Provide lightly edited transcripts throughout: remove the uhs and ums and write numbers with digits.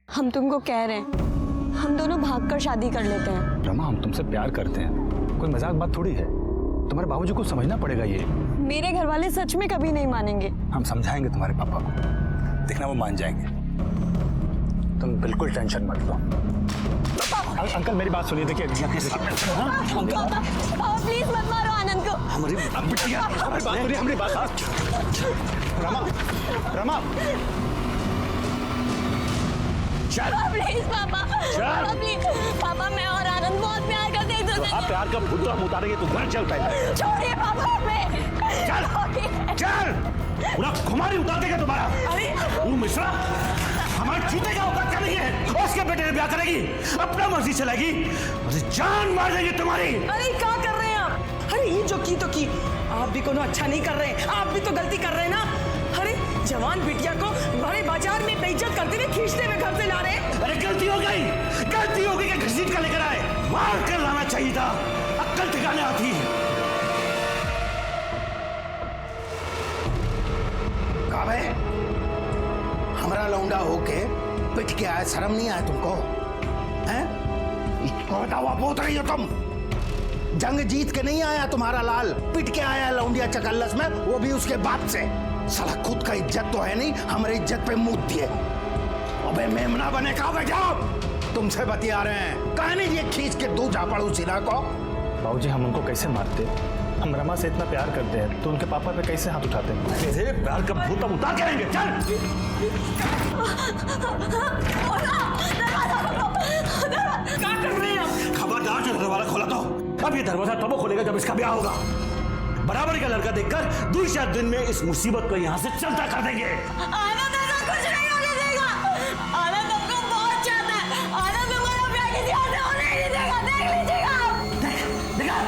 हम तुमको कह रहे हैं, हम दोनों भागकर शादी कर लेते हैं। रमा, हम तुमसे प्यार करते हैं, कोई मजाक बात थोड़ी है। तुम्हारे बाबूजी को समझना पड़ेगा ये। मेरे घर वाले सच में कभी नहीं मानेंगे। हम समझाएंगे तुम्हारे पापा को, देखना वो मान जाएंगे। तुम बिल्कुल टेंशन मत लो। अंकल मेरी बात सुनिए, देखिए प्लीज मत मारो आनंद को। हमारी बात सुनिए, हमारी बात। रमा प्लीज पापा, प्लीज पापा, मैं और आनंद बहुत प्यार करते हैं तुझसे। आप प्यार का भूत हम उतारेंगे तो घर चलता है। छोड़िए पापा हमें। चल पूरा खुमारी उतार देगा तुम्हारा। वो मिश्रा हमारे जूते का औकात करनी है, उसके बेटे ने ब्याह करेगी, अपना मर्जी चलेगी, जान मार देंगे तुम्हारी। अरे क्या कर रहे हैं आप? अरे ये जो की तो की, आप भी कोनो अच्छा नहीं कर रहे, आप भी तो गलती कर रहे हैं ना। अरे जवान बिटिया को बड़े बाजार में बेइज्जत करते हुए खींचते हुए घर से ला रहे हैं। अरे गलती हो गई कि घसीट कर लेकर आए, मार कर लाना चाहिए था, अक्ल ठिकाने आती। काबे हमारा लौंडा होके पिट के आए, शर्म नहीं आया तुमको? हैं? इसको बताओ, बोल रही हो तुम? जंग जीत के नहीं आया तुम्हारा लाल, पिट के आया लौंडिया चकल्लस में, वो भी उसके बाप से। साला खुद का इज्जत तो है नहीं, हमारी इज्जत पे मुंह दिए। अबे मेमना बने का जाओ, तुमसे बतिया रहे हैं। कहा नहीं ये खींच के दो झापड़ू सिला को। बाबूजी हम उनको कैसे मारते? हम रमा से इतना प्यार करते हैं तो उनके पापा पे कैसे हाथ उठाते हैं? कैसे प्यार का भूत हम उतार के आएंगे। चल क्या कर रहे हैं आप? खबरदार जो दरवाजा खोला तो अब ये दरवाजा तब खोलेगा जब इसका ब्याह होगा। बराबरी का लड़का देखकर 2-4 दिन में इस मुसीबत को यहाँ से चलता कर देंगे। आनंद ऐसा कुछ नहीं होने देगा। आनंद हमको बहुत चाहता है। आनंद हमारा प्यार किसी और से होने नहीं देगा, देख लीजिएगा आप। देखा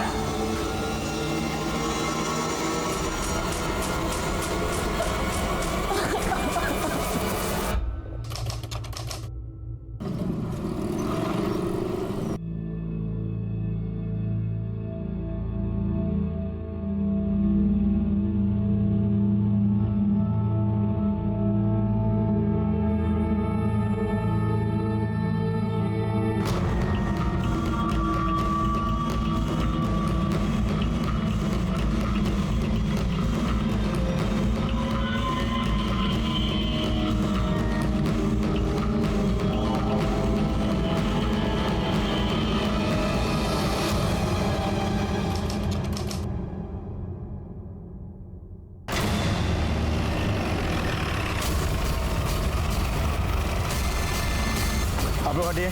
आप लोग हटिए,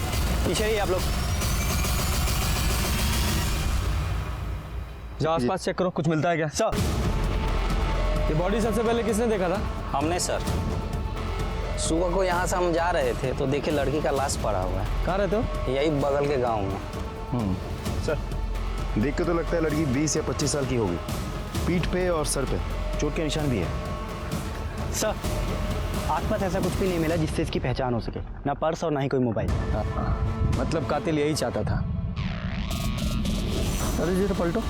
पीछे ही आप लोग जाओ आसपास चेक करो, कुछ मिलता है क्या? सर ये बॉडी सबसे पहले किसने देखा था? हमने सर सुबह को यहाँ से हम जा रहे थे तो देखे लड़की का लाश पड़ा हुआ है। कहाँ रहते हो? यही बगल के गांव में। सर देख के तो लगता है लड़की 20 या 25 साल की होगी। पीठ पे और सर पे चोट के निशान भी है। सर आसपास ऐसा कुछ भी नहीं मिला जिससे इसकी पहचान हो सके, ना पर्स और ना ही कोई मोबाइल। मतलब कातिल यही चाहता था। अरे जी तो पलटो।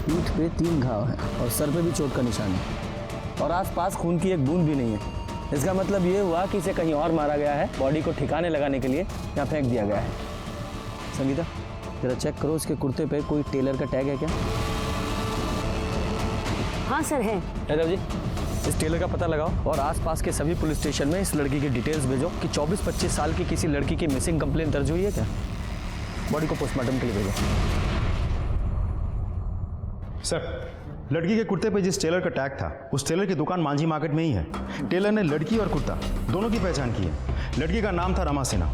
पीठ पे 3 घाव है और सर पे भी चोट का निशान है और आसपास खून की एक बूंद भी नहीं है। इसका मतलब ये हुआ कि इसे कहीं और मारा गया है, बॉडी को ठिकाने लगाने के लिए यहाँ फेंक दिया गया है। संगीता जरा चेक करो, इसके कुर्ते पे कोई टेलर का टैग है क्या? हाँ सर है। यादव जी इस टेलर का पता लगाओ और आसपास के सभी पुलिस स्टेशन में इस लड़की की डिटेल्स भेजो कि 24-25 साल की किसी लड़की की मिसिंग कंप्लेंट दर्ज हुई है क्या। बॉडी को पोस्टमार्टम के लिए भेजो। सर लड़की के कुर्ते पे जिस टेलर का टैग था उस टेलर की दुकान मांझी मार्केट में ही है। टेलर ने लड़की और कुर्ता दोनों की पहचान की है। लड़की का नाम था रमा सिन्हा।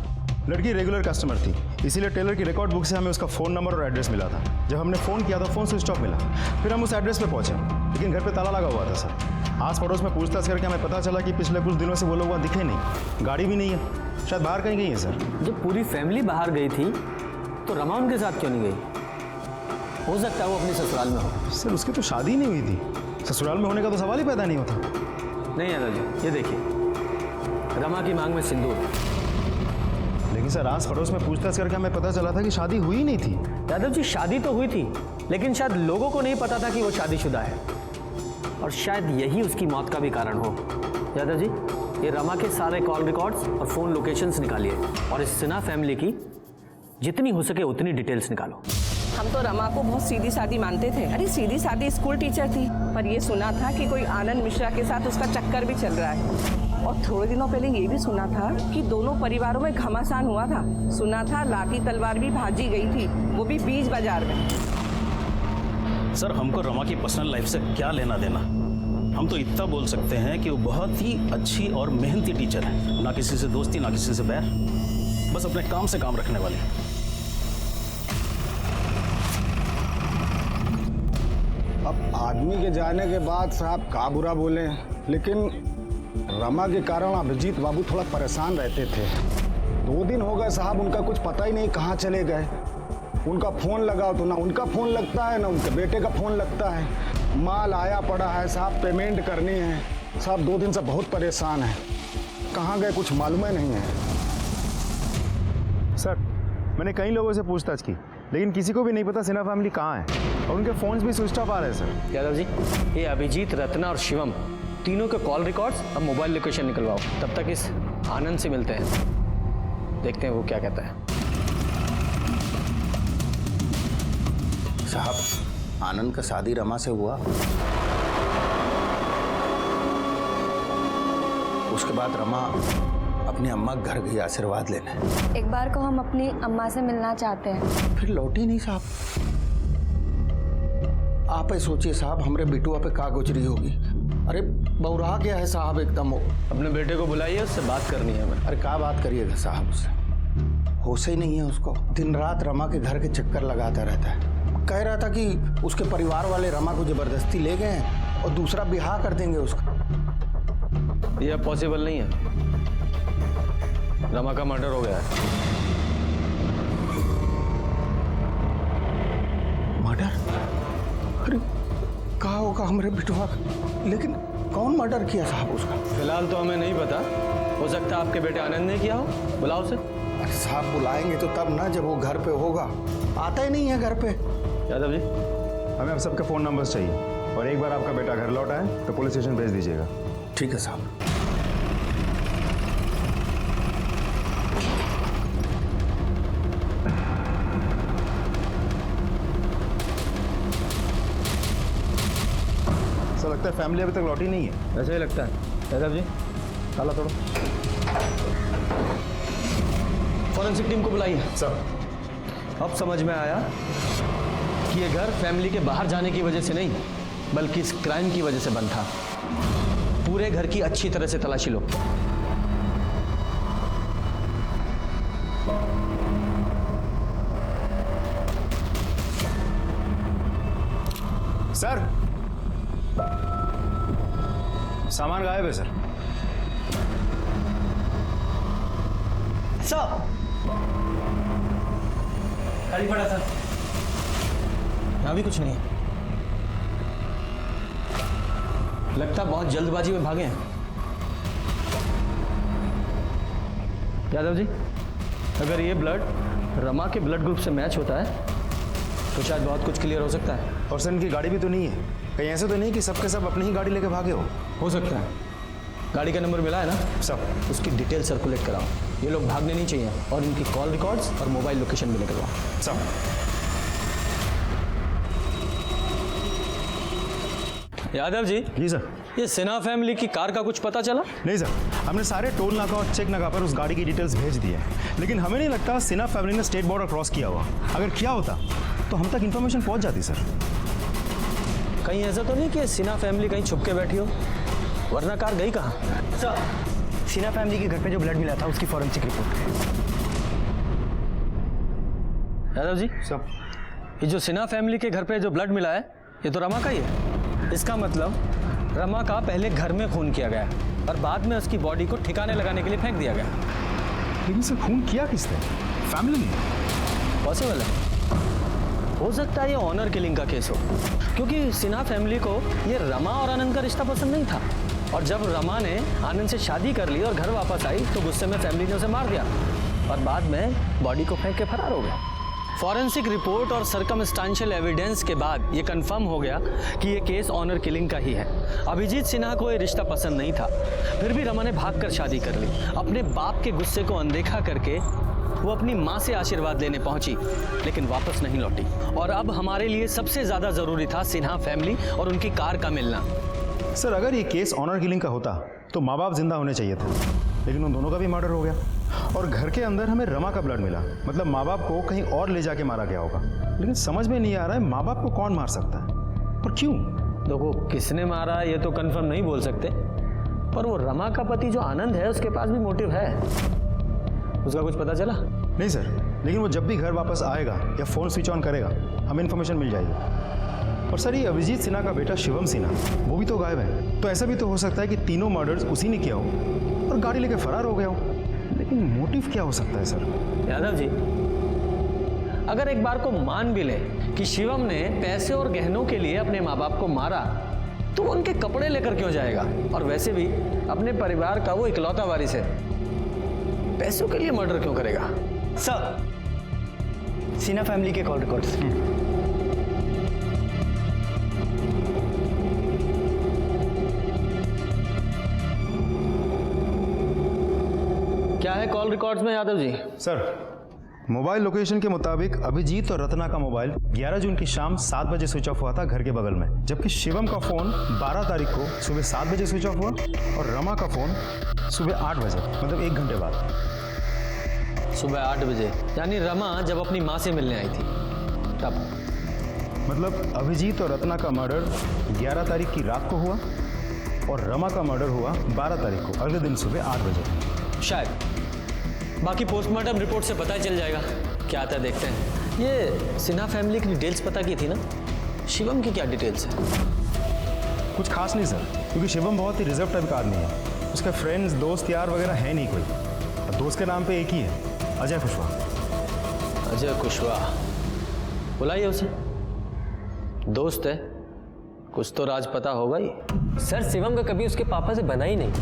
लड़की रेगुलर कस्टमर थी, इसीलिए टेलर की रिकॉर्ड बुक से हमें उसका फ़ोन नंबर और एड्रेस मिला था। जब हमने फ़ोन किया तो फ़ोन स्विच ऑफ मिला। फिर हम उस एड्रेस पे पहुंचे, लेकिन घर पे ताला लगा हुआ था सर। आस पड़ोस में पूछताछ करके हमें पता चला कि पिछले कुछ दिनों से वो लोग वहाँ दिखे नहीं, गाड़ी भी नहीं है, शायद बाहर कहीं गई है सर। जब पूरी फैमिली बाहर गई थी तो रमा उनके साथ क्यों नहीं गई? हो सकता है वो अपनी ससुराल में हो। सर उसकी तो शादी नहीं हुई थी, ससुराल में होने का तो सवाल ही पैदा नहीं होता। नहीं यादव जी ये देखिए रमा की मांग में सिंदूर। लेकिन सर आस पड़ोस में पूछताछ करके हमें पता चला था कि शादी हुई नहीं थी। यादव जी शादी तो हुई थी लेकिन शायद लोगों को नहीं पता था कि वो शादीशुदा है। और शायद यही उसकी मौत का भी कारण हो। यादव जी, ये रमा के सारे कॉल रिकॉर्ड्स और फ़ोन लोकेशंस निकालिए और इस सिन्हा फैमिली की जितनी हो सके उतनी डिटेल्स निकालो। हम तो रमा को बहुत सीधी सादी मानते थे। अरे सीधी सादी स्कूल टीचर थी, पर ये सुना था कि कोई आनंद मिश्रा के साथ उसका चक्कर भी चल रहा है। और थोड़े दिनों पहले ये भी सुना था कि दोनों परिवारों में घमासान हुआ था। सुना था लाठी तलवार भी भाजी गई थी, वो भी बीच बाजार में। सर, हमको रमा की पर्सनल लाइफ से क्या लेना देना। हम तो इतना बोल सकते हैं कि वो बहुत ही अच्छी और मेहनती टीचर है, ना किसी से दोस्ती ना किसी से बैर, बस अपने काम से काम रखने वाली। अब आदमी के जाने के बाद साहब का बुरा बोले, लेकिन रमा के कारण अभिजीत बाबू थोड़ा परेशान रहते थे। 2 दिन हो गए साहब, उनका कुछ पता ही नहीं कहाँ चले गए। उनका फ़ोन लगाओ तो ना उनका फ़ोन लगता है ना उनके बेटे का फ़ोन लगता है। माल आया पड़ा है साहब, पेमेंट करनी है साहब। 2 दिन से बहुत परेशान है, कहाँ गए कुछ मालूम ही नहीं है। सर, मैंने कई लोगों से पूछताछ की, लेकिन किसी को भी नहीं पता सिन्हा फैमिली कहाँ है, और उनके फ़ोन्स भी स्विच ऑफ आ रहे हैं सर। यादव जी, ये अभिजीत, रत्ना और शिवम तीनों के कॉल रिकॉर्ड्स और मोबाइल लोकेशन निकलवाओ। तब तक इस आनंद से मिलते हैं, देखते हैं वो क्या कहता है। साहब, आनंद का शादी रमा से हुआ, उसके बाद रमा अपनी अम्मा के घर गई आशीर्वाद लेने। एक बार को हम अपनी अम्मा से मिलना चाहते हैं। फिर लौटी नहीं साहब। आप ही सोचिए साहब, हमरे बिटुआ पे का गुजरी होगी। अरे बौरा गया है साहब एकदम। अपने बेटे को बुलाइए, उससे बात करनी है हमें। अरे क्या बात करिएगा साहब, उससे होश ही नहीं है उसको। दिन रात रमा के घर के चक्कर लगाता रहता है। कह रहा था कि उसके परिवार वाले रमा को जबरदस्ती ले गए हैं और दूसरा ब्याह कर देंगे उसका। ये अब पॉसिबल नहीं है, रमा का मर्डर हो गया है। मर्डर? अरे कहा होगा हमारे बिटवा, लेकिन कौन मर्डर किया साहब उसका? फिलहाल तो हमें नहीं पता, हो सकता है आपके बेटे आनंद ने किया हो। बुलाओ उसे। अरे साहब बुलाएंगे तो तब ना जब वो घर पे होगा, आता ही नहीं है घर पे। यादव जी, हमें अब सबके फ़ोन नंबर्स चाहिए, और एक बार आपका बेटा घर लौटा है तो पुलिस स्टेशन भेज दीजिएगा। ठीक है साहब। सर, लगता है फैमिली अभी तक लौटी नहीं है। ऐसा ही लगता है। यादव जी, ताला तोड़ो। फॉरेंसिक टीम को बुलाइए। सर, अब समझ में आया कि ये घर फैमिली के बाहर जाने की वजह से नहीं, बल्कि इस क्राइम की वजह से बंद था। पूरे घर की अच्छी तरह से तलाशी लो। सर, सामान गायब है सर। सर, खाली पड़ा था, यहाँ भी कुछ नहीं है। लगता बहुत जल्दबाजी में भागे हैं। यादव जी, अगर ये ब्लड रमा के ब्लड ग्रुप से मैच होता है तो शायद बहुत कुछ क्लियर हो सकता है। और सर, इनकी गाड़ी भी तो नहीं है, कहीं ऐसे तो नहीं कि सबके सब अपनी ही गाड़ी लेके भागे हो सकता है। गाड़ी का नंबर मिला है ना सब, उसकी डिटेल सर्कुलेट कराओ। ये लोग भागने नहीं चाहिए, और इनकी कॉल रिकॉर्ड्स और मोबाइल लोकेशन भी निकलवाओ। सब। यादव जी। जी सर। ये सिन्हा फैमिली की कार का कुछ पता चला? नहीं सर, हमने सारे टोल नाका और चेक नाका पर उस गाड़ी की डिटेल्स भेज दी है, लेकिन हमें नहीं लगता सिन्हा फैमिली ने स्टेट बॉर्डर क्रॉस किया हुआ। अगर किया होता तो हम तक इन्फॉर्मेशन पहुंच जाती सर। कहीं ऐसा तो नहीं कि सिन्हा फैमिली कहीं छुप के बैठी हो, वरना कार गई कहाँ? सर, सिन्हा फैमिली के घर पे जो ब्लड मिला था उसकी फॉरेंसिक रिपोर्ट। यादव जी, सब। ये जो सिन्हा फैमिली के घर पे जो ब्लड मिला है, ये तो रमा का ही है। इसका मतलब रमा का पहले घर में खून किया गया और बाद में उसकी बॉडी को ठिकाने लगाने के लिए फेंक दिया गया। लेकिन सर, खून किया किसने? फैमिली ने। पॉसिबल है, हो सकता है ये ऑनर किलिंग का केस हो, क्योंकि सिन्हा फैमिली को ये रमा और आनंद का रिश्ता पसंद नहीं था, और जब रमा ने आनंद से शादी कर ली और घर वापस आई तो गुस्से में फैमिली ने उसे मार दिया और बाद में बॉडी को फेंक के फरार हो गया। फॉरेंसिक रिपोर्ट और सर्कमस्टांशियल एविडेंस के बाद ये कंफर्म हो गया कि ये केस ऑनर किलिंग का ही है। अभिजीत सिन्हा को ये रिश्ता पसंद नहीं था, फिर भी रमा ने भागकर शादी कर ली। अपने बाप के गुस्से को अनदेखा करके वो अपनी माँ से आशीर्वाद लेने पहुंची, लेकिन वापस नहीं लौटी। और अब हमारे लिए सबसे ज्यादा जरूरी था सिन्हा फैमिली और उनकी कार का मिलना। सर, अगर ये केस ऑनर किलिंग का होता तो माँ बाप जिंदा होने चाहिए थे, लेकिन उन दोनों का भी मर्डर हो गया। और घर के अंदर हमें रमा का ब्लड मिला, मतलब माँ बाप को कहीं और ले जाके मारा गया होगा। लेकिन समझ में नहीं आ रहा है माँ बाप को कौन मार सकता है और क्यों। देखो, किसने मारा ये तो कंफर्म नहीं बोल सकते, पर वो रमा का पति जो आनंद है उसके पास भी मोटिव है। उसका कुछ पता चला? नहीं सर, लेकिन वो जब भी घर वापस आएगा या फ़ोन स्विच ऑन करेगा हमें इन्फॉर्मेशन मिल जाएगी। और सर, ये अभिजीत सिन्हा का बेटा शिवम सिन्हा वो भी तो गायब है, तो ऐसा भी तो हो सकता है कि तीनों मर्डर्स उसी ने किया हो और गाड़ी लेके फरार हो गया हो। लेकिन मोटिव क्या हो सकता है सर? यादव जी, अगर एक बार को मान भी ले कि शिवम ने पैसे और गहनों के लिए अपने माँ बाप को मारा, तो वो उनके कपड़े लेकर क्यों जाएगा? और वैसे भी अपने परिवार का वो इकलौता वारिस है, पैसों के लिए मर्डर क्यों करेगा? सर, सिन्हा फैमिली के कॉल रिकॉर्ड्स। क्या है कॉल रिकॉर्ड्स में Yadav ji? Sir, mobile location के मुताबिक अभिजीत और रत्ना का मोबाइल 11 जून की शाम 7 बजे स्विच ऑफ हुआ था घर के बगल में, जबकि शिवम का फोन 12 तारीख को सुबह 7 बजे स्विच ऑफ हुआ और रमा का फोन सुबह 8 बजे, मतलब 1 घंटे बाद। सुबह 8 बजे, यानी रमा जब अपनी माँ से मिलने आई थी तब। मतलब अभिजीत और रत्ना का मर्डर 11 तारीख की रात को हुआ और रमा का मर्डर हुआ 12 तारीख को अगले दिन सुबह 8 बजे शायद। बाकी पोस्टमार्टम रिपोर्ट से पता चल जाएगा क्या आता है, देखते हैं। ये सिन्हा फैमिली की डिटेल्स पता की थी ना, शिवम की क्या डिटेल्स है? कुछ खास नहीं सर, क्योंकि शिवम बहुत ही रिजर्व टाइप का आदमी है। उसके फ्रेंड्स, दोस्त यार वगैरह है नहीं कोई, और दोस्त के नाम पे एक ही है, अजय कुशवाहा। अजय कुशवाहा, बुलाइए उसे। दोस्त है, कुछ तो राज पता होगा ही। सर, शिवम का कभी उसके पापा से बना ही नहीं।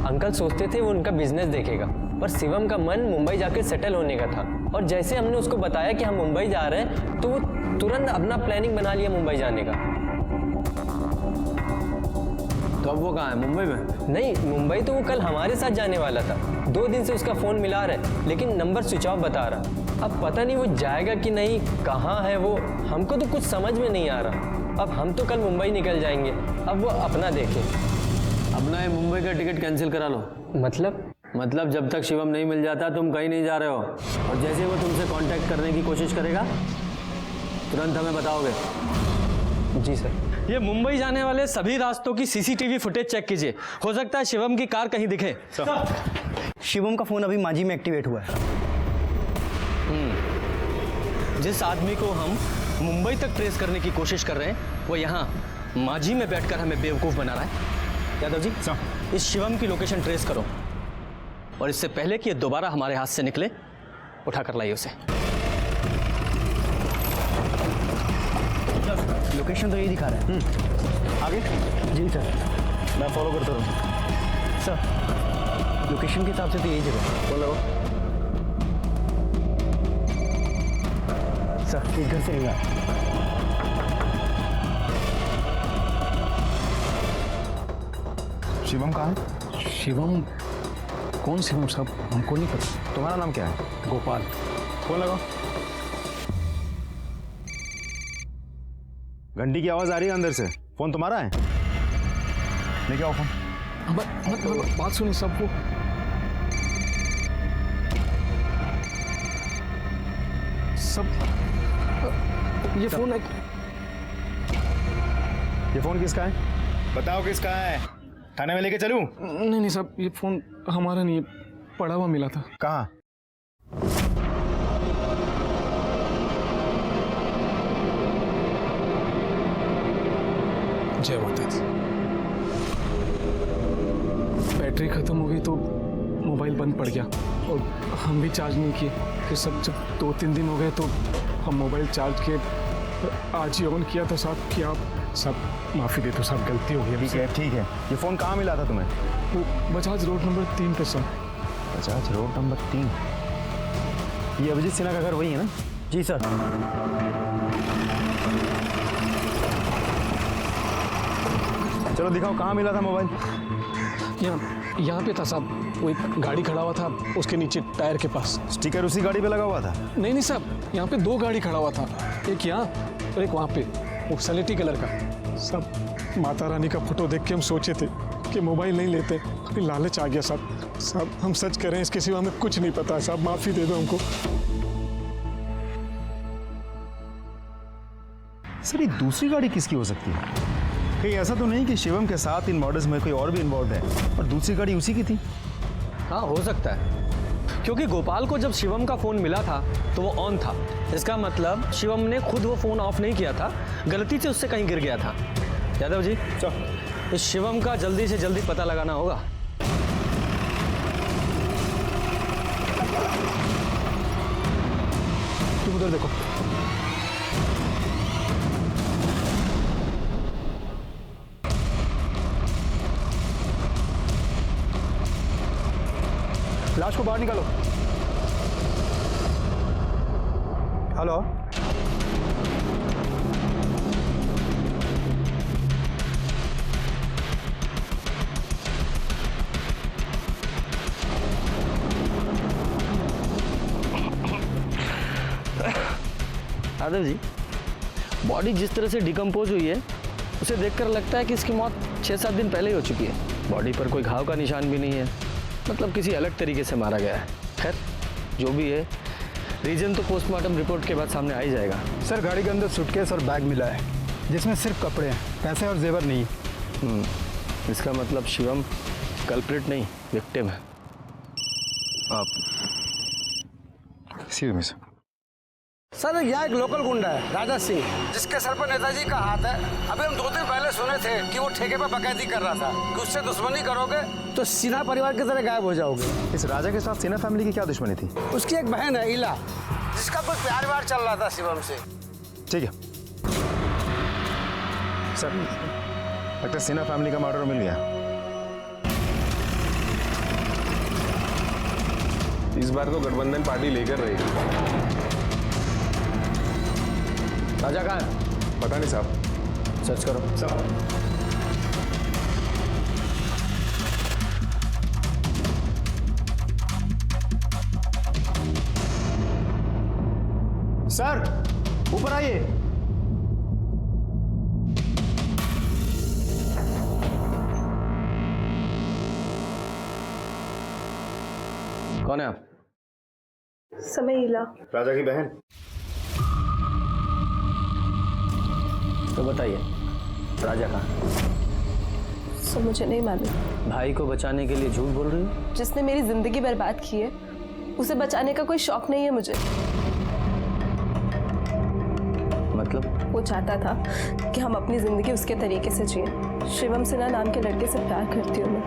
अंकल सोचते थे वो उनका बिजनेस देखेगा, पर शिवम का मन मुंबई जाकर सेटल होने का था। और जैसे हमने उसको बताया कि हम मुंबई जा रहे हैं, तो वो तुरंत अपना प्लानिंग बना लिया मुंबई जाने का। तो अब वो कहाँ है? मुंबई में? नहीं, मुंबई तो वो कल हमारे साथ जाने वाला था। 2 दिन से उसका फ़ोन मिला रहा है, लेकिन नंबर स्विच ऑफ बता रहा। अब पता नहीं वो जाएगा कि नहीं, कहाँ है वो, हमको तो कुछ समझ में नहीं आ रहा। अब हम तो कल मुंबई निकल जाएंगे, अब वो अपना देखे। अपना ये मुंबई का टिकट कैंसिल करा लो। मतलब जब तक शिवम नहीं मिल जाता तुम कहीं नहीं जा रहे हो, और जैसे वो तुमसे कांटेक्ट करने की कोशिश करेगा तुरंत हमें बताओगे। जी सर। ये मुंबई जाने वाले सभी रास्तों की सीसीटीवी फुटेज चेक कीजिए, हो सकता है शिवम की कार कहीं दिखे। शिवम का फोन अभी मांझी में एक्टिवेट हुआ है। जिस आदमी को हम मुंबई तक ट्रेस करने की कोशिश कर रहे हैं, वो यहाँ मांझी में बैठकर हमें बेवकूफ़ बना रहा है। यादव जी, इस शिवम की लोकेशन ट्रेस करो, और इससे पहले कि ये दोबारा हमारे हाथ से निकले, उठा कर लाइए उसे। लोकेशन तो यही दिखा रहा है। आगे? जी सर, मैं फॉलो करता रहूँ। सर लोकेशन के हिसाब से तो यही जगह। बोलो सर, इस घर से निकला। शिवम कहाँ है? शिवम? कौन शिवम साहब? हमको नहीं पता। तुम्हारा नाम क्या है? गोपाल। फोन लगाओ। घंटी की आवाज आ रही है अंदर से। फोन तुम्हारा है? लेके आओ फोन। बात सुनिए सबको। सब ये फोन है। ये फोन किसका है? बताओ किसका है? थाने में लेके चलूं? नहीं साहब, ये फोन हमारा नहीं है, पड़ा हुआ मिला था। कहाँ? जय माता दी। बैटरी खत्म हो गई तो मोबाइल बंद पड़ गया, और हम भी चार्ज नहीं किए। फिर सब जब 2-3 दिन हो गए तो हम मोबाइल चार्ज किए। आज ही ऑन किया था साहब कि आप सब माफ़ी दे दो साहब, गलती हो गई। ठीक है। ये फ़ोन कहाँ मिला था तुम्हें? वो बजाज रोड नंबर 3 पे सर। Bajaj road number 3? ये अभिजीत सिन्हा का घर वही है ना? जी सर। चलो दिखाओ कहाँ मिला था मोबाइल। यहाँ पे था साहब, वो एक गाड़ी खड़ा हुआ था उसके नीचे टायर के पास। स्टिकर उसी गाड़ी पे लगा हुआ था? नहीं साहब, यहाँ पे 2 गाड़ी खड़ा हुआ था, एक यहाँ और एक वहाँ पे, वो सलेटी कलर का। सब माता रानी का फोटो देख के हम सोचे थे कि मोबाइल नहीं लेते, अभी लालच आ गया साहब। साहब हम सच कह रहे हैं, इसके सिवा हमें कुछ नहीं पता साहब, माफ़ी दे दो हमको। सर ये दूसरी गाड़ी किसकी हो सकती है? कहीं ऐसा तो नहीं कि शिवम के साथ इन मर्डर्स में कोई और भी इन्वॉल्व है और दूसरी गाड़ी उसी की थी? हाँ हो सकता है, क्योंकि गोपाल को जब शिवम का फोन मिला था तो वो ऑन था। इसका मतलब शिवम ने खुद वो फोन ऑफ नहीं किया था, गलती से उससे कहीं गिर गया था। यादव जी इस शिवम का जल्दी से जल्दी पता लगाना होगा। तुम उधर देखो। लाश को बाहर निकालो। हेलो, यादव जी बॉडी जिस तरह से डिकम्पोज हुई है उसे देखकर लगता है कि इसकी मौत 6-7 दिन पहले ही हो चुकी है। बॉडी पर कोई घाव का निशान भी नहीं है, मतलब किसी अलग तरीके से मारा गया है। खैर जो भी है, रीजन तो पोस्टमार्टम रिपोर्ट के बाद सामने आ ही जाएगा। सर गाड़ी के अंदर सूटकेस और बैग मिला है जिसमें सिर्फ कपड़े हैं, पैसे और जेवर नहीं। इसका मतलब शिवम कल्प्रिट नहीं विक्टिम है। आप सी मिस। सर यहाँ एक लोकल गुंडा है राजा सिंह, जिसके सर पर नेताजी का हाथ है। अभी हम 2 दिन पहले सुने थे कि वो ठेके पर बकैती कर रहा था कि उससे दुश्मनी करोगे तो सिन्हा परिवार की तरह गायब हो जाओगे। इस राजा के साथ सिन्हा फैमिली की क्या दुश्मनी थी? उसकी एक बहन है इला, जिसका कुछ प्यार व्यार चल रहा था शिवम से। ठीक है सर, लगता है सिन्हा फैमिली का मर्डर मिल गया। इस बार तो गठबंधन पार्टी लेकर रहेगी। राजा कहाँ है? पता नहीं साहब। सर्च करो। सर ऊपर आइए। कौन है आप? समीला। राजा की बहन। तो बताइए राजा कहाँ? सो मुझे नहीं मालूम। भाई को बचाने के लिए झूठ बोल रही हो? जिसने मेरी जिंदगी बर्बाद की है उसे बचाने का कोई शौक नहीं है मुझे। मतलब? वो चाहता था कि हम अपनी जिंदगी उसके तरीके से जिए। शिवम सिन्हा नाम के लड़के से प्यार करती हूँ मैं।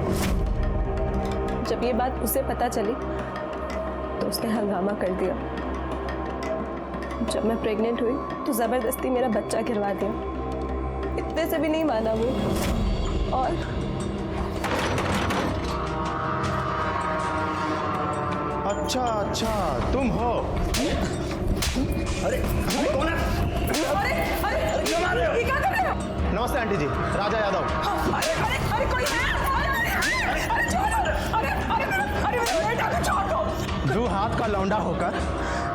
जब ये बात उसे पता चली तो उसने हंगामा कर दिया। जब मैं प्रेग्नेंट हुई तो जबरदस्ती मेरा बच्चा गिरवा दिया। इतने से भी नहीं माना वो। और अच्छा तुम हो? अरे कौन है? ये क्या कर रहे हो? नमस्ते आंटी जी, राजा यादव। अरे कोई है? अरे छोड़ो! अरे मेरे बेटा को छोड़ दो। दो हाथ का लौंडा होकर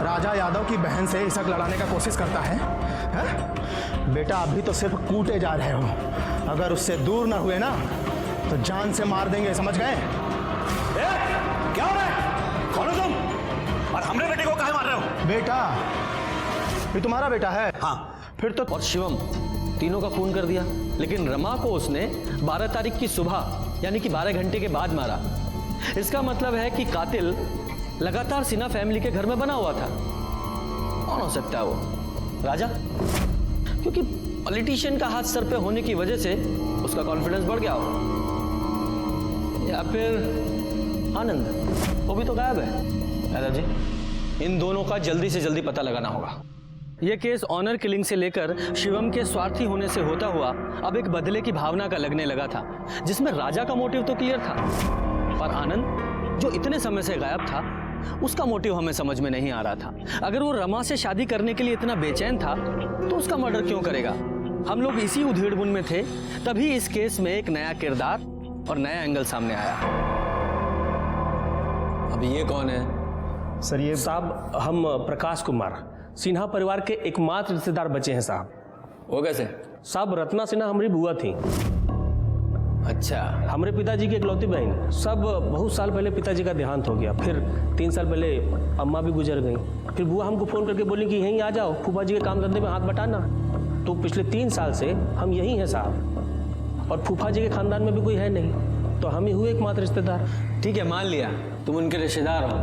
राजा यादव की बहन से इसक लड़ाने का कोशिश करता है, हैं? बेटा अभी तो सिर्फ कूटे जा रहे हो, अगर उससे दूर ना हुए ना तो जान से मार देंगे, समझ गए? क्या हो रहा है? कौन हो तुम और हमरे बेटे को काहे मार रहे हो? बेटा ये तुम्हारा बेटा है? हाँ। फिर तो और शिवम तीनों का खून कर दिया, लेकिन रमा को उसने 12 तारीख की सुबह यानी कि 12 घंटे के बाद मारा। इसका मतलब है कि कातिल लगातार सिन्हा फैमिली के घर में बना हुआ था। कौन हो सकता है वो? राजा? क्योंकि पॉलिटिशियन का हाथ सर पे होने की वजह से उसका कॉन्फिडेंस बढ़ गया हो, या फिर आनंद, वो भी तो गायब है। यादव जी इन दोनों का जल्दी से जल्दी पता लगाना होगा। यह केस ऑनर किलिंग से लेकर शिवम के स्वार्थी होने से होता हुआ अब एक बदले की भावना का लगने लगा था, जिसमें राजा का मोटिव तो क्लियर था, पर आनंद जो इतने समय से गायब था उसका मोटिव हमें समझ में नहीं आ रहा था। अगर वो रमा से शादी करने के लिए इतना बेचैन था तो उसका मर्डर क्यों करेगा? हम लोग इसी उधेड़-बुन में थे, तभी इस केस में एक नया किरदार और नया एंगल सामने आया। अब ये कौन है? सर ये साहब हम प्रकाश कुमार सिन्हा परिवार के एकमात्र रिश्तेदार बचे हैं साहब। वो कैसे? साहब रत्ना सिन्हा हमारी बुआ थी। अच्छा। हमारे पिताजी की इकलौती बहन। सब बहुत साल पहले पिताजी का देहांत हो गया, फिर 3 साल पहले अम्मा भी गुजर गई। फिर बुआ हमको फ़ोन करके बोली कि यहीं आ जाओ, फूफा जी के काम धंधे में हाथ बटाना। तो पिछले 3 साल से हम यहीं हैं साहब, और फूफा जी के खानदान में भी कोई है नहीं, तो हम ही हुए एकमात्र रिश्तेदार। ठीक है, मान लिया तुम उनके रिश्तेदार हो,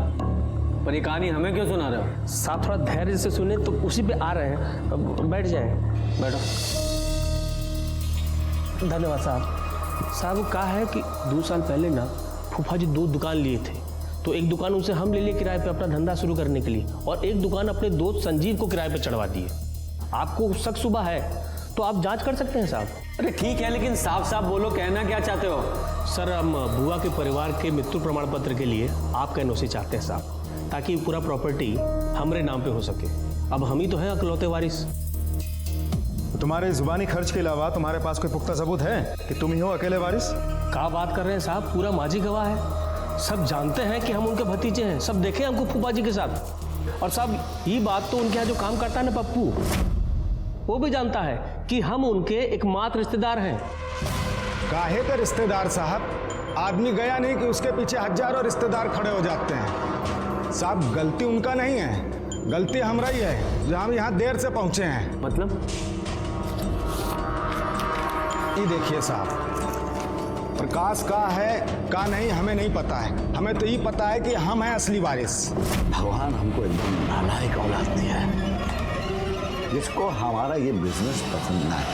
पर ये कहानी हमें क्यों सुना रहे हो? साहब थोड़ा धैर्य से सुने, तो उसी पे आ रहे हैं। अब बैठ जाएं। बैठो। धन्यवाद साहब। साहब कहा है कि 2 साल पहले ना फूफा जी 2 दुकान लिए थे, तो एक दुकान उनसे हम ले लिए किराए पे अपना धंधा शुरू करने के लिए, और एक दुकान अपने दोस्त संजीव को किराए पे चढ़वा दिए। आपको शक सुबह है तो आप जांच कर सकते हैं साहब। अरे ठीक है, लेकिन साफ साफ बोलो, कहना क्या चाहते हो? सर हम बुआ के परिवार के मृत्यु प्रमाण पत्र के लिए आपका एनओसी चाहते हैं साहब, ताकि पूरा प्रॉपर्टी हमारे नाम पे हो सके। अब हम ही तो हैं अकलौते वारिस। तुम्हारे जुबानी खर्च के अलावा तुम्हारे पास कोई पुख्ता सबूत है कि तुम ही हो अकेले वारिस? क्या बात कर रहे हैं साहब, पूरा माजी गवाह है। सब जानते हैं कि हम उनके भतीजे हैं, सब देखे हमको फूफा जी के साथ। और साहब ये बात तो उनके यहाँ जो काम करता है ना पप्पू, वो भी जानता है कि हम उनके एकमात्र रिश्तेदार हैं। काहे के रिश्तेदार साहब? आदमी गया नहीं कि उसके पीछे हजारों रिश्तेदार खड़े हो जाते हैं। साहब गलती उनका नहीं है, गलती हमारा ही है जो हम यहाँ देर से पहुंचे हैं। मतलब? ये देखिए साहब, प्रकाश का है का नहीं हमें नहीं पता है, हमें तो ये पता है कि हम हैं असली वारिस। भगवान हमको एकदम नालायक औलाद दिया है, जिसको हमारा ये बिजनेस पसंद ना है।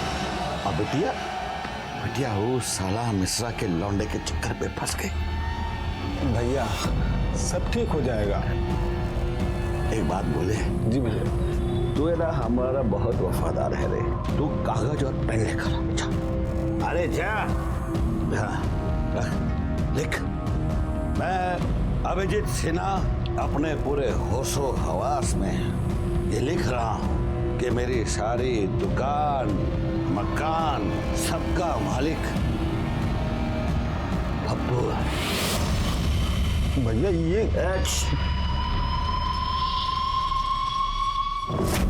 और बिटिया वो साला मिश्रा के लौंडे के चक्कर पे फंस गई। भैया सब ठीक हो जाएगा। एक बात बोले? जी भैया। तू ना हमारा बहुत वफादार है रे। तू कागज और पेन लेकर जा। अरे जा लिख। मैं अभिजीत सिन्हा अपने पूरे होशो हवास में ये लिख रहा हूं कि मेरी सारी दुकान मकान सबका मालिक पप्पू है। भैया ये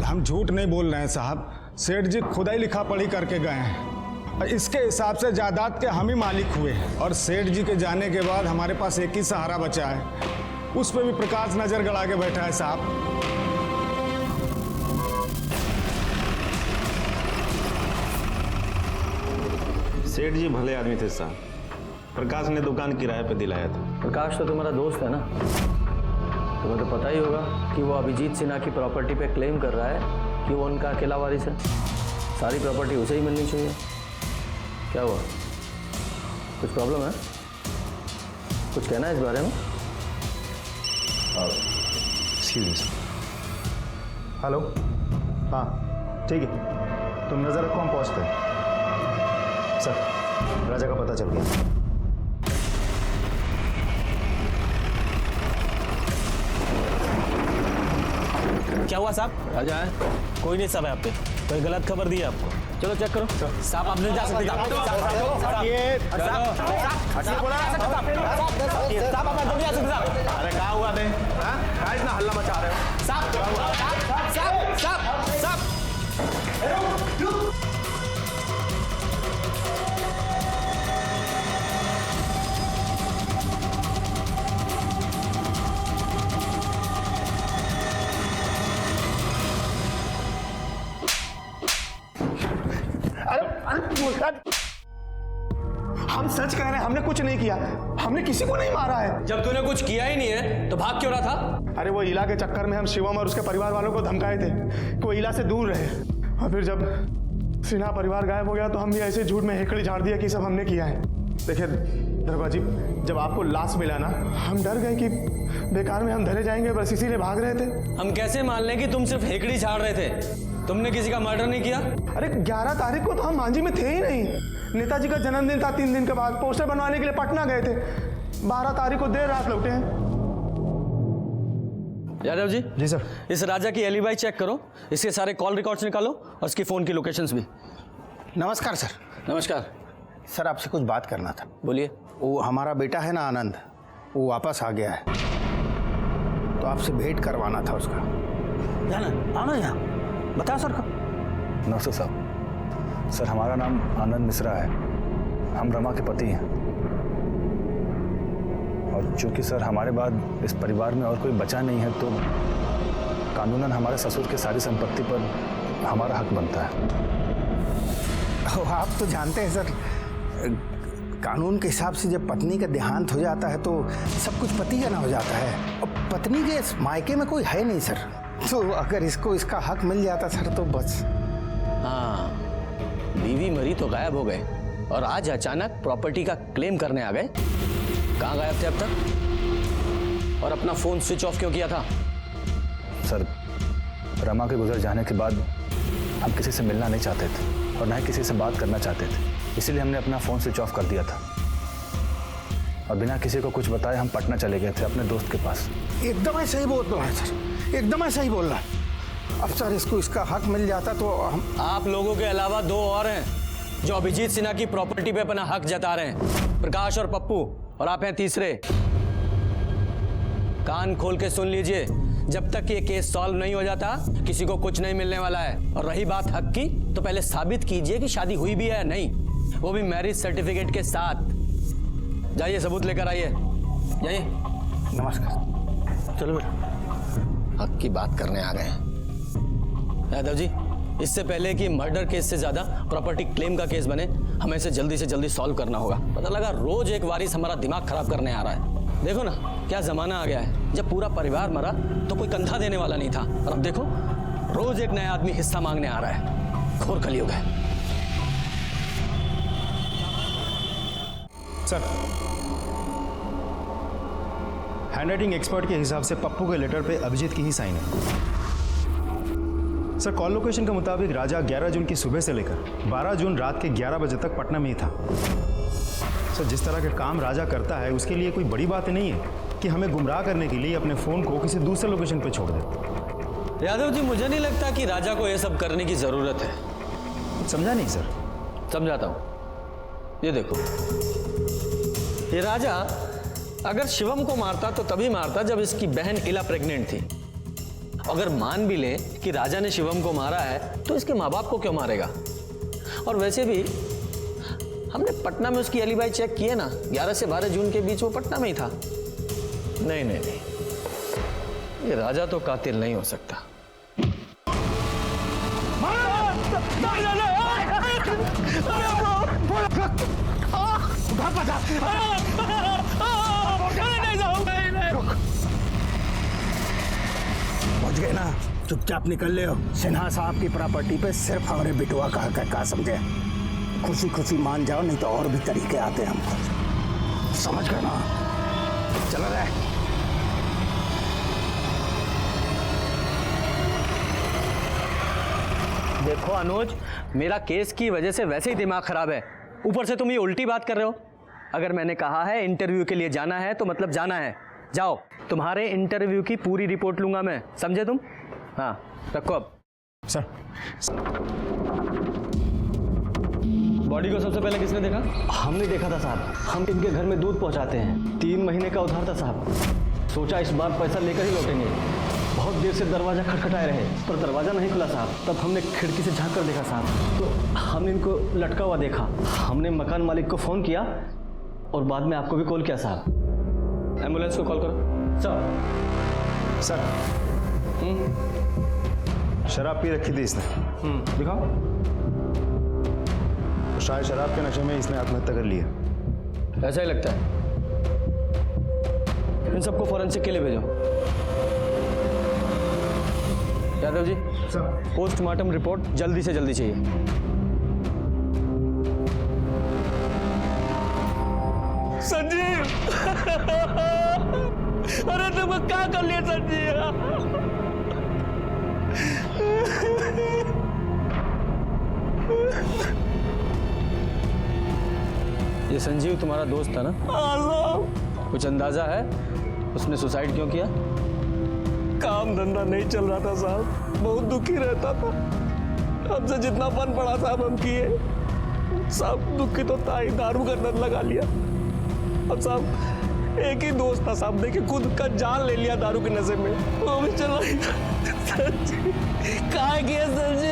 हम झूठ नहीं बोल रहे हैं साहब, सेठ जी खुद ही लिखा पढ़ी करके गए हैं। इसके हिसाब से जायदाद के हम ही मालिक हुए, और सेठ जी के जाने के बाद हमारे पास एक ही सहारा बचा है, उस पर भी प्रकाश नजर गड़ा के बैठा है साहब। सेठ जी भले आदमी थे साहब, प्रकाश ने दुकान किराए पे दिलाया था। प्रकाश तो तुम्हारा दोस्त है ना, तुम्हें तो पता ही होगा कि वो अभिजीत सिन्हा की प्रॉपर्टी पे क्लेम कर रहा है कि वो उनका अकेला वारिस है। सारी प्रॉपर्टी उसे ही मिलनी चाहिए। क्या हुआ, कुछ प्रॉब्लम है? कुछ कहना है इस बारे में? हेलो, हाँ ठीक है, तुम नजर रखो, हम पहुंचते हैं। सर राजा का पता चल गया। क्या हुआ साहब? राजा है? कोई नहीं साहब, यहाँ पे कोई गलत खबर दी है आपको। चलो चेक करो। साहब आप नहीं जा सकते। अरे कहाँ हुआ थे? हाँ इतना हल्ला मचा रहे हो? हम सच कह रहे हैं, हमने कुछ नहीं किया, हमने किसी को नहीं मारा है। जब तूने कुछ किया ही नहीं है तो भाग क्यों रहा था? अरे वो इला के चक्कर में हम शिवम और उसके परिवार वालों को धमकाए थे कि वो इला से दूर रहे, और फिर जब सिन्हा परिवार गायब हो गया तो हम भी ऐसे झूठ में हेकड़ी झाड़ दिया कि सब हमने किया है। देखिए दरोगा जी, जब आपको लाश मिला ना, हम डर गए कि बेकार में हम धरे जाएंगे, बस इसीलिए भाग रहे थे। हम कैसे मान लें कि तुम सिर्फ हेकड़ी झाड़ रहे थे? तुमने किसी का मर्डर नहीं किया? अरे 11 तारीख को तो हम मांझी में थे ही नहीं, नेताजी का जन्मदिन था। 3 दिन के बाद पोस्टर बनवाने के लिए पटना गए थे, 12 तारीख को देर रात लौटे हैं। यादव जी। जी सर। इस राजा की एलिबाई चेक करो, इसके सारे कॉल रिकॉर्ड्स निकालो और इसकी फ़ोन की लोकेशंस भी। नमस्कार सर। नमस्कार सर, आपसे कुछ बात करना था। बोलिए। वो हमारा बेटा है ना आनंद, वो वापस आ गया है, तो आपसे भेंट करवाना था उसका। जाना आना यहाँ बताओ सर का। नमस्ते साहब। सर, हमारा नाम आनंद मिश्रा है, हम रमा के पति हैं। और चूंकि सर हमारे बाद इस परिवार में और कोई बचा नहीं है, तो कानूनन हमारे ससुर की सारी संपत्ति पर हमारा हक बनता है। आप तो जानते हैं सर, कानून के हिसाब से जब पत्नी का देहांत हो जाता है तो सब कुछ पति का ना हो जाता है, और पत्नी के मायके में कोई है नहीं सर, तो अगर इसको इसका हक मिल जाता सर तो बस। हाँ, बीवी मरी तो गायब हो गए और आज अचानक प्रॉपर्टी का क्लेम करने आ गए। कहाँ गायब थे अब तक? और अपना फोन स्विच ऑफ क्यों किया था? सर, रमा के गुजर जाने के बाद हम किसी से मिलना नहीं चाहते थे और ना ही किसी से बात करना चाहते थे, इसीलिए हमने अपना फ़ोन स्विच ऑफ कर दिया था और बिना किसी को कुछ बताए हम पटना चले गए थे अपने दोस्त के पास। एकदम ऐसा ही बोल रहा है सर, एकदम ऐसा ही बोल रहा है। अब सर इसको इसका हक मिल जाता तो हम। आप लोगों के अलावा दो और हैं जो अभिजीत सिन्हा की प्रॉपर्टी पे अपना हक जता रहे हैं, प्रकाश और पप्पू, और आप हैं तीसरे। कान खोल के सुन लीजिए, जब तक ये केस सॉल्व नहीं हो जाता किसी को कुछ नहीं मिलने वाला है। और रही बात हक की, तो पहले साबित कीजिए कि शादी हुई भी है या नहीं, वो भी मैरिज सर्टिफिकेट के साथ। जाइए सबूत लेकर आइए, जाइए। नमस्कार। चलो बेटा, हक की बात करने आ गए हैं। यादव जी, इससे पहले कि मर्डर केस से ज्यादा प्रॉपर्टी क्लेम का केस बने, हमें इसे जल्दी से जल्दी सॉल्व करना होगा। पता लगा रोज एक वारिस हमारा दिमाग खराब करने आ रहा है। देखो ना क्या जमाना आ गया है, जब पूरा परिवार मरा तो कोई कंधा देने वाला नहीं था, और अब देखो रोज एक नया आदमी हिस्सा मांगने आ रहा है। घोर कलयुग है। सर, हैंडराइटिंग एक्सपर्ट के हिसाब से पप्पू के लेटर पे अभिजीत की ही साइन है। सर, कॉल लोकेशन के मुताबिक राजा 11 जून की सुबह से लेकर 12 जून रात के 11 बजे तक पटना में ही था। सर, जिस तरह के काम राजा करता है उसके लिए कोई बड़ी बात नहीं है कि हमें गुमराह करने के लिए अपने फ़ोन को किसी दूसरे लोकेशन पे छोड़ दे। यादव जी, मुझे नहीं लगता कि राजा को यह सब करने की जरूरत है। समझा नहीं सर? समझाता हूं। ये देखो, ये राजा अगर शिवम को मारता तो तभी मारता जब इसकी बहन इला प्रेग्नेंट थी। अगर मान भी ले कि राजा ने शिवम को मारा है, तो इसके माँ बाप को क्यों मारेगा? और वैसे भी हमने पटना में उसकी एलिबाई चेक किए ना, 11 से 12 जून के बीच वो पटना में ही था। नहीं नहीं नहीं, ये राजा तो कातिल नहीं हो सकता। पहुंच गए ना, चुपचाप निकल ले। सिन्हा साहब की प्रॉपर्टी पे सिर्फ हमारे बिटुआ का हक है, क्या समझे? खुशी खुशी मान जाओ, नहीं तो और भी तरीके आते हैं हमको, समझ गए ना? चलो रे। देखो अनुज, मेरा केस की वजह से वैसे ही दिमाग खराब है, ऊपर से तुम ये उल्टी बात कर रहे हो। अगर मैंने कहा है इंटरव्यू के लिए जाना है तो मतलब जाना है। जाओ, तुम्हारे इंटरव्यू की पूरी रिपोर्ट लूंगा मैं, समझे तुम? हाँ, रखो अब। सर, बॉडी को सबसे पहले किसने देखा? हमने देखा था साहब, हम इनके घर में दूध पहुंचाते हैं। 3 महीने का उधार था साहब, सोचा इस बार पैसा लेकर ही लौटेंगे। बहुत देर से दरवाज़ा खटखटाए रहे पर दरवाज़ा नहीं खुला साहब। तब हमने खिड़की से झांक कर देखा साहब, तो हमने इनको लटका हुआ देखा। हमने मकान मालिक को फ़ोन किया और बाद में आपको भी कॉल किया साहब। एम्बुलेंस को कॉल करो। सर, शराब पी रखी थी इसने। दिखाओ। तो शायद शराब के नशे में इसने आत्महत्या कर ली है। ऐसा ही लगता है। इन सबको फॉरेंसिक के लिए भेजो। Yadav ji, sir, postmortem report जल्दी से जल्दी चाहिए। संजीव, अरे तुम क्या कर लिया संजीव? ये संजीव तुम्हारा दोस्त था ना? कुछ अंदाजा है उसने सुसाइड क्यों किया? काम धंधा नहीं चल रहा था साहब, बहुत दुखी रहता था। हमसे जितना बन पड़ा साहब हम किए। साहब दुखी तो था ही, दारू का लत लगा लिया। और साहब एक ही दोस्त था साहब, देखिए खुद का जान ले लिया दारू के नशे में, वो भी चला कहाँ गया सर जी?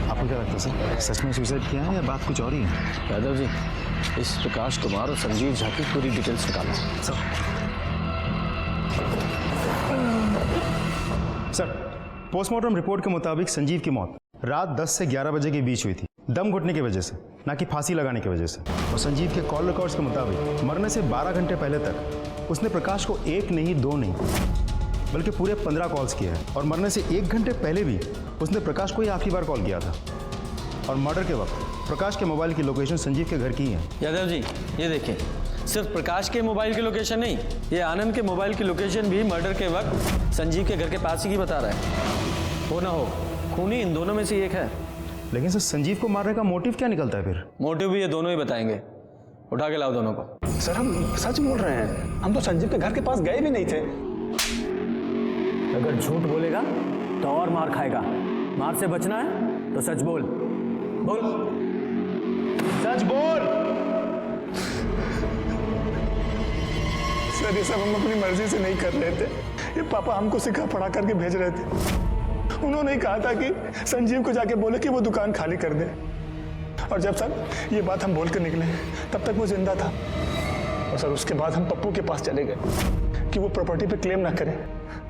आपको क्या लगता है सर, सच में सुसाइड किया है या बात कुछ और ही है? यादव जी, इस प्रकाश कुमार और संजीव झा की पूरी डिटेल्स निकालो। सर, पोस्टमार्टम रिपोर्ट के मुताबिक संजीव की मौत रात 10 से 11 बजे के बीच हुई थी, दम घुटने की वजह से, ना कि फांसी लगाने की वजह से। और संजीव के कॉल रिकॉर्ड्स के मुताबिक मरने से 12 घंटे पहले तक उसने प्रकाश को 1 नहीं 2 नहीं बल्कि पूरे 15 कॉल्स किए हैं। और मरने से 1 घंटे पहले भी उसने प्रकाश को ही आखिरी बार कॉल किया था। और मर्डर के वक्त प्रकाश के मोबाइल की लोकेशन संजीव के घर की है। यादव जी, ये देखिए, सिर्फ प्रकाश के मोबाइल की लोकेशन नहीं, ये आनंद के मोबाइल की लोकेशन भी मर्डर के वक्त संजीव के घर के पास ही बता रहा है। हो ना हो, खूनी इन दोनों में से एक है। लेकिन सर, संजीव को मारने का मोटिव क्या निकलता है फिर? मोटिव भी ये दोनों ही बताएंगे। उठा के लाओ दोनों को। सर हम सच बोल रहे हैं, हम तो संजीव के घर के पास गए भी नहीं थे। अगर झूठ बोलेगा तो और मार खाएगा। मार से बचना है तो सच बोल। बोल, सच बोल। सर ये सब हम अपनी मर्जी से नहीं कर रहे थे, ये पापा हमको सिखा पढ़ा करके भेज रहे थे। उन्होंने ही कहा था कि संजीव को जाके बोले कि वो दुकान खाली कर दे। और जब सर ये बात हम बोल कर निकले तब तक वो जिंदा था। और सर उसके बाद हम पप्पू के पास चले गए कि वो प्रॉपर्टी पे क्लेम ना करें।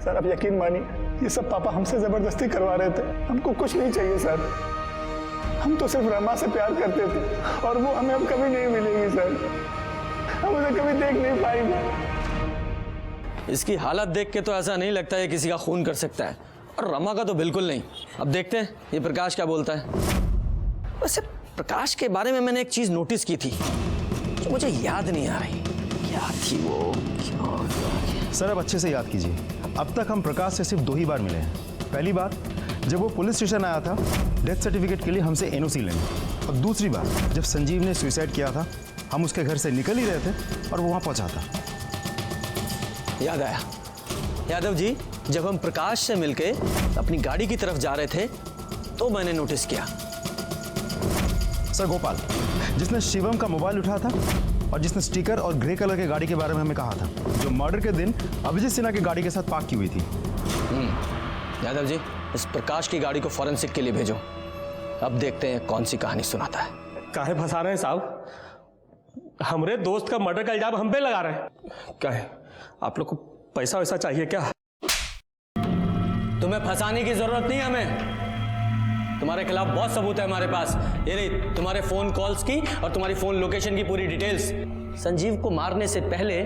सर आप यकीन मानिए, ये सब पापा हमसे जबरदस्ती करवा रहे थे। हमको कुछ नहीं चाहिए सर, हम तो सिर्फ रमा से प्यार करते थे और वो हमें अब कभी नहीं मिलेगी सर, हम उसे कभी देख नहीं पाएंगे। इसकी हालत देख के तो ऐसा नहीं लगता है किसी का खून कर सकता है, और रमा का तो बिल्कुल नहीं। अब देखते हैं ये प्रकाश क्या बोलता है। वैसे प्रकाश के बारे में मैंने एक चीज नोटिस की थी जो मुझे याद नहीं आ रही, क्या थी वो? सर अब अच्छे से याद कीजिए, अब तक हम प्रकाश से सिर्फ 2 ही बार मिले हैं। पहली बार जब वो पुलिस स्टेशन आया था डेथ सर्टिफिकेट के लिए हमसे एनओसी लेने, और दूसरी बार जब संजीव ने सुसाइड किया था, हम उसके घर से निकल ही रहे थे और वो वहाँ पहुँचा था। याद आया यादव जी, जब हम प्रकाश से मिलके अपनी गाड़ी की तरफ जा रहे थे तो मैंने नोटिस किया। सर गोपाल, जिसने शिवम का मोबाइल उठाया था और जिसने स्टिकर और ग्रे कलर की गाड़ी के बारे में हमें कहा था, जो मर्डर के दिन अभिजीत सिन्हा की गाड़ी के साथ पार्क की हुई थी। यादव जी, इस प्रकाश की गाड़ी को फॉरेंसिक के लिए भेजो। अब देखते हैं कौन सी कहानी सुनाता है। काहे फंसा रहे हैं साहब? हमारे दोस्त का मर्डर का इल्जाम हम पे लगा रहे हैं। काहे, आप लोग को पैसा वैसा चाहिए क्या? तुम्हें फंसाने की जरूरत नहीं है हमें, तुम्हारे खिलाफ बहुत सबूत है हमारे पास। ये रही तुम्हारे फोन कॉल्स की और तुम्हारी फोन लोकेशन की पूरी डिटेल्स। संजीव को मारने से पहले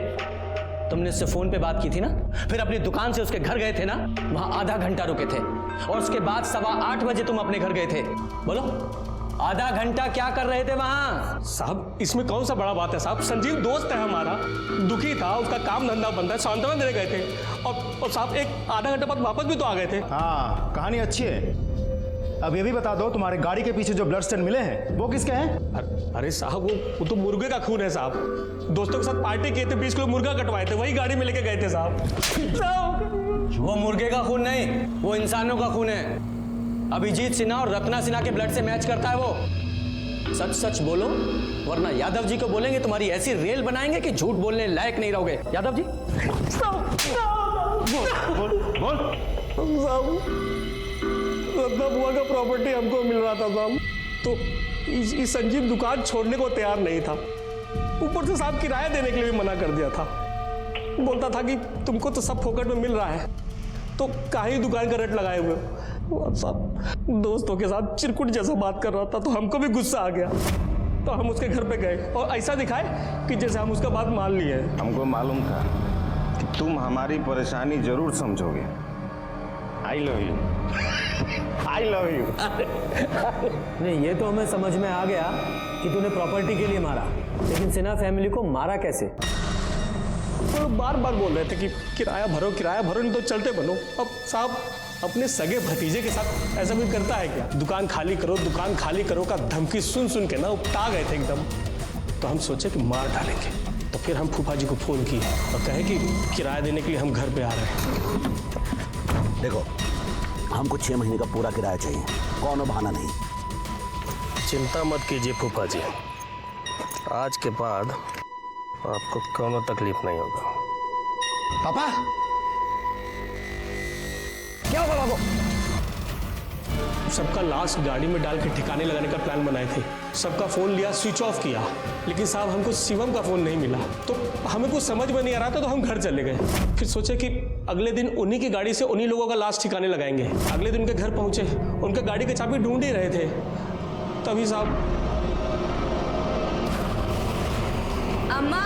तुमने उससे फोन पे बात की थी ना, फिर अपनी दुकान से उसके घर गए थे ना, वहां आधा घंटा रुके थे, और उसके बाद 8:15 बजे तुम अपने घर गए थे। बोलो, आधा घंटा क्या कर रहे थे वहां? साहब इसमें कौन सा बड़ा बात है साहब, संजीव दोस्त है हमारा, दुखी था, उसका काम धंधा बंद है, सांत्वना देने गए थे, और साहब एक आधा घंटा बाद वापस भी तो आ गए थे। हाँ, कहानी अच्छी है। अब ये भी बता दो, तुम्हारे गाड़ी के पीछे जो ब्लड स्टेन मिले हैं वो किसके हैं? अरे साहब वो तो मुर्गे का खून है साहब, दोस्तों के साथ पार्टी किए थे, 20 किलो मुर्गा कटवाए थे, वही गाड़ी में लेके गए थे साहब। वो मुर्गे का खून नहीं, वो इंसानों का खून है। अभिजीत सिन्हा और रत्ना सिन्हा के ब्लड से मैच करता है वो। सच सच बोलो, वरना यादव जी को बोलेंगे तुम्हारी ऐसी रेल बनाएंगे कि झूठ बोलने लायक नहीं रहोगे। यादव जी रत्ना बुआ का प्रॉपर्टी हमको मिल रहा था साहब, तो इस संजीव दुकान छोड़ने को तैयार नहीं था, ऊपर से साहब किराया देने के लिए भी मना कर दिया था। बोलता था कि तुमको तो सब फोकट में मिल रहा है, तो काहे दुकान का रेट लगाए हुए हो। साहब दोस्तों के साथ चिरकुट जैसा बात कर रहा था, तो हमको भी गुस्सा आ गया, तो हम उसके घर पे गए और ऐसा दिखाए कि जैसे हम उसका बात मान लिए। हमको मालूम था कि तुम हमारी परेशानी जरूर समझोगे। I love you, I love you. नहीं, ये तो हमें समझ में आ गया कि तूने प्रॉपर्टी के लिए मारा, लेकिन सिन्हा फैमिली को मारा कैसे? तो बार बार बोल रहे थे कि किराया भरो नहीं तो चलते बनो। अब साहब अपने सगे भतीजे के साथ ऐसा भी करता है क्या? दुकान खाली करो का धमकी सुन के ना उपटा गए थे एकदम। तो हम सोचे कि मार डालेंगे। तो फिर हम फूफा जी को फ़ोन किए और कहे कि किराया देने के लिए हम घर पे आ रहे हैं। देखो, हमको 6 महीने का पूरा किराया चाहिए, कौन बहाना नहीं। चिंता मत कीजिए फूफा जी, आज के बाद आपको कोनो तकलीफ नहीं होगा। पापा, क्या हुआ बाबू? सबका लाश गाड़ी में डाल के ठिकाने लगाने का प्लान बनाए थे। सबका फ़ोन लिया, स्विच ऑफ किया, लेकिन साहब हमको शिवम का फ़ोन नहीं मिला। तो हमें कुछ समझ में नहीं आ रहा था, तो हम घर चले गए। फिर सोचे कि अगले दिन उन्हीं की गाड़ी से उन्हीं लोगों का लाश ठिकाने लगाएंगे। अगले दिन उनके घर पहुंचे, उनका गाड़ी की चाबी ढूंढ ही रहे थे, तभी साहब। अम्मा